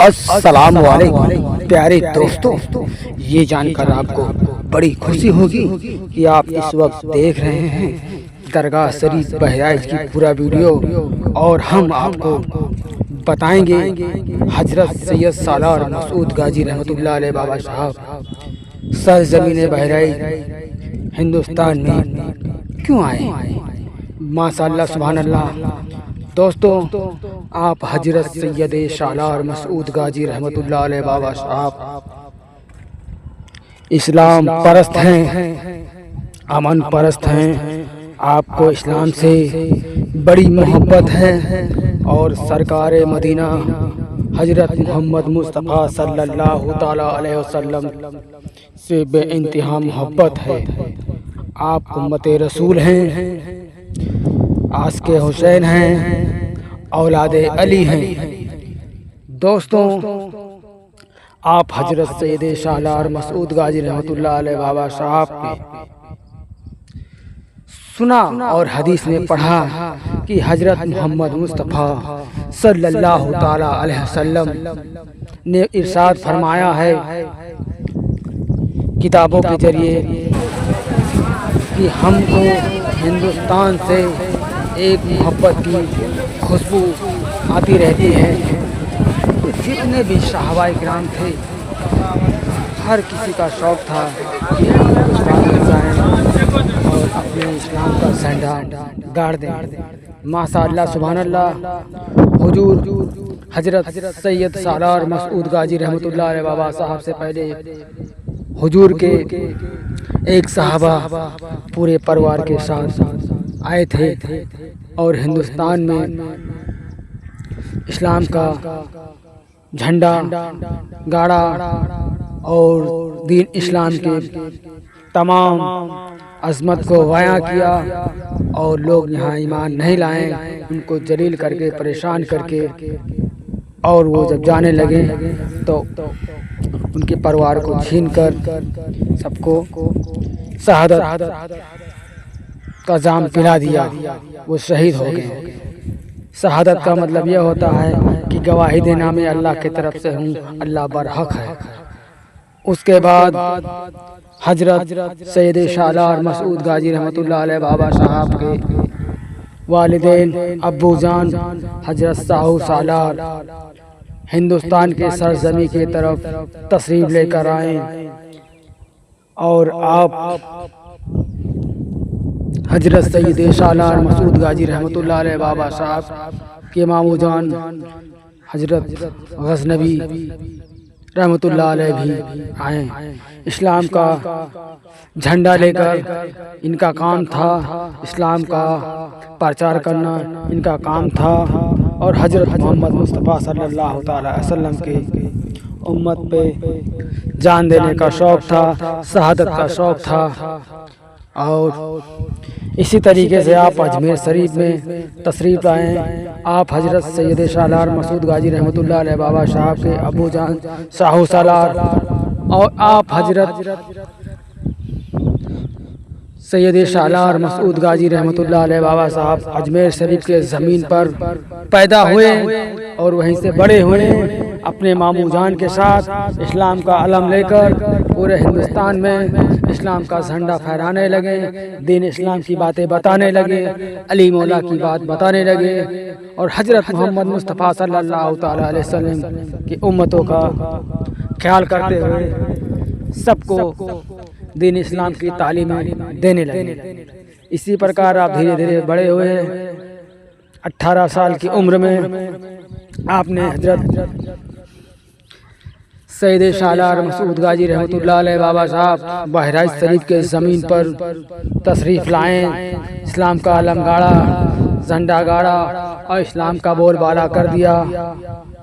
अस्सलाम वालेकुम प्यारे दोस्तों, ये जानकर आपको बड़ी खुशी होगी कि आप इस वक्त देख रहे हैं दरगाह शरीफ बहराइच की पूरा वीडियो। और हम आपको बताएंगे हजरत सैयद सालार मसूद गाजी रहमतुल्लाह अलैह बाबा साहब सरजमीन बहराइच हिंदुस्तान में क्यों आए। माशाअल्लाह सुभान अल्लाह। दोस्तों, आप हजरत सैयद सालार मसूद गाजी रहमतुल्लाह अलैह बाबा साहब इस्लाम परस्त हैं, अमन परस्त हैं। आपको इस्लाम से बड़ी मोहब्बत है और सरकार मदीना हजरत मोहम्मद मुस्तफ़ा सल्लल्लाहु ताला अलैहि वसल्लम से बेइंतहा मोहब्बत है। आप उम्मत रसूल हैं, आस्के हुसैन हैं, औलाद अली हैं। दोस्तों, आप हजरत सैयद सालार मसूद गाजी रहमतुल्लाह अलैह बाबा साहब ने सुना और हदीस में पढ़ा कि हजरत मोहम्मद मुस्तफ़ा सल्लल्लाहु ताला अलैहि वसल्लम ने इरशाद फरमाया है किताबों के जरिए कि हमको हिंदुस्तान से एक मोहब्बत की खुशबू आती रहती है। जितने भी सहाबाए किराम थे, हर किसी का शौक़ था कि हम हिंदुस्तान में जाएं और अपने इस्लाम का झंडा गाड़ दें। माशाअल्लाह सुभान अल्लाह। हुजूर हजरत सैयद सालार मसूद गाजी रहमतुल्लाह अलैह बाबा साहब से पहले हुजूर के एक सहाबा पूरे परिवार के साथ आए थे और हिंदुस्तान में इस्लाम का झंडा गाड़ा और दीन इस्लाम के तमाम अज़मत को बयां किया। और लोग यहाँ ईमान नहीं लाए, उनको जलील करके परेशान करके, और वो जब जाने लगे तो उनके परिवार को छीनकर सबको शहादत का जाम पिला दिया। वो शहीद हो गए। शहादत का मतलब यह होता है कि गवाही देना मैं अल्लाह की तरफ से हूँ, अल्लाह बरहक है। उसके बाद हजरत सैयद सालार मसूद गाजी रहमतुल्लाह अलैह बाबा साहब के वालिदैन अब्बू जान हजरत साहू सालार हिंदुस्तान के सरजमी की तरफ तशरीफ लेकर आए और आप हजरत सैयद सालार मसूद गाजी रहमतुल्लाह अलैह बाबा साहब के मामू जान हजरत गजनबी रहमतुल्लाह अलैह भी आए। इस्लाम का झंडा लेकर इनका काम था, इस्लाम का प्रचार करना इनका काम था। और हजरत मोहम्मद मुस्तफ़ा सल्लल्लाहु अलैहि वसल्लम के उम्मत पे जान देने का शौक़ था, शहादत का शौक़ था। और इसी तरीके से आप अजमेर शरीफ में तशरीफ़ लाएँ। आप हजरत सैयद सालार मसूद गाजी रहमतुल्लाह अलैह बाबा साहब के अबू जान साहू सालार और आप हजरत सैयद सालार मसूद गाजी रहमतुल्लाह अलैह बाबा साहब अजमेर शरीफ के ज़मीन पर पैदा हुए और वहीं से बड़े हुए। अपने मामू जान के साथ इस्लाम का अलम लेकर पूरे हिंदुस्तान में इस्लाम का झंडा फहराने लगे, दीन इस्लाम की बातें बताने लगे, अली मौला की बात बताने लगे और हजरत मोहम्मद मुस्तफ़ा सल्लल्लाहु ताला अलैहि वसल्लम की उम्मतों का ख्याल करते हुए सबको दीन इस्लाम की तालीमें देने लगे। इसी प्रकार आप धीरे धीरे बड़े हुए। 18 साल की उम्र में आपने हजरत सैयद सालार मसूद गाजी रहमतुल्लाह अलैह बाबा साहब बहराइच शरीफ के ज़मीन पर तशरीफ़ लाएँ, इस्लाम का अलम गाड़ा, झंडा गाड़ा और इस्लाम का बोलबाला कर दिया।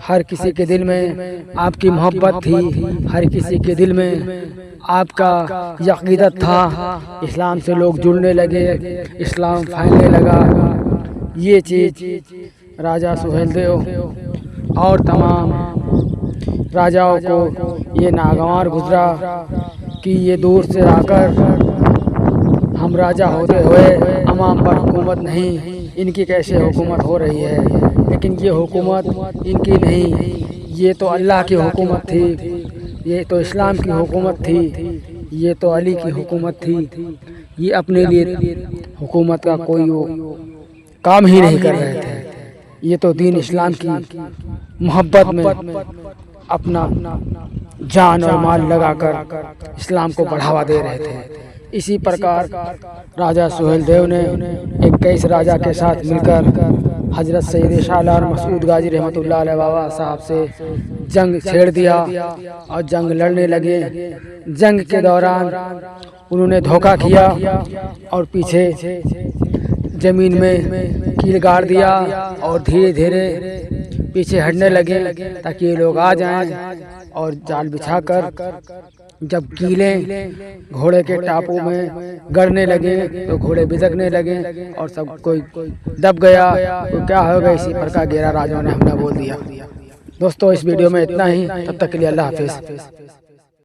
हर किसी के दिल में आपकी मोहब्बत थी, हर किसी के दिल में आपका यकीदत था। इस्लाम से लोग जुड़ने लगे, इस्लाम फैलने लगा। ये चीज़ राजा सुहेलदेव और तमाम राजाओं को ये नागवार गुजरा कि ये दूर से आकर हम राजा होते हुए अवाम पर हुकूमत नहीं, इनकी कैसे हुकूमत हो रही है। लेकिन ये हुकूमत इनकी नहीं, ये तो अल्लाह की हुकूमत थी, ये तो इस्लाम की हुकूमत थी, ये तो अली की हुकूमत थी। ये अपने लिए हुकूमत का कोई वो काम ही नहीं कर रहे थे। ये तो दीन इस्लाम की मोहब्बत में अपना जान और माल लगाकर इस्लाम को बढ़ावा दे रहे थे। इसी प्रकार राजा सुहेल देव ने 21 राजा के साथ मिलकर हजरत सैयद शाह आलम मसूद गाजी रहमतुल्लाह अलैह बाबा साहब से जंग छेड़ दिया और जंग लड़ने लगे। जंग के दौरान उन्होंने धोखा किया और पीछे जमीन में कील गाड़ दिया और धीरे धीरे पीछे हटने लगे ताकि ये लोग आ जाएं। और जाल बिछाकर जब कीलें घोड़े के टापू में गड़ने लगे तो घोड़े बिदकने लगे और सब कोई दब गया। तो क्या होगा, इसी प्रकार 11 राजाओं ने हमला बोल दिया। दोस्तों, इस वीडियो में इतना ही। तब तक के लिए अल्लाह हाफिज़।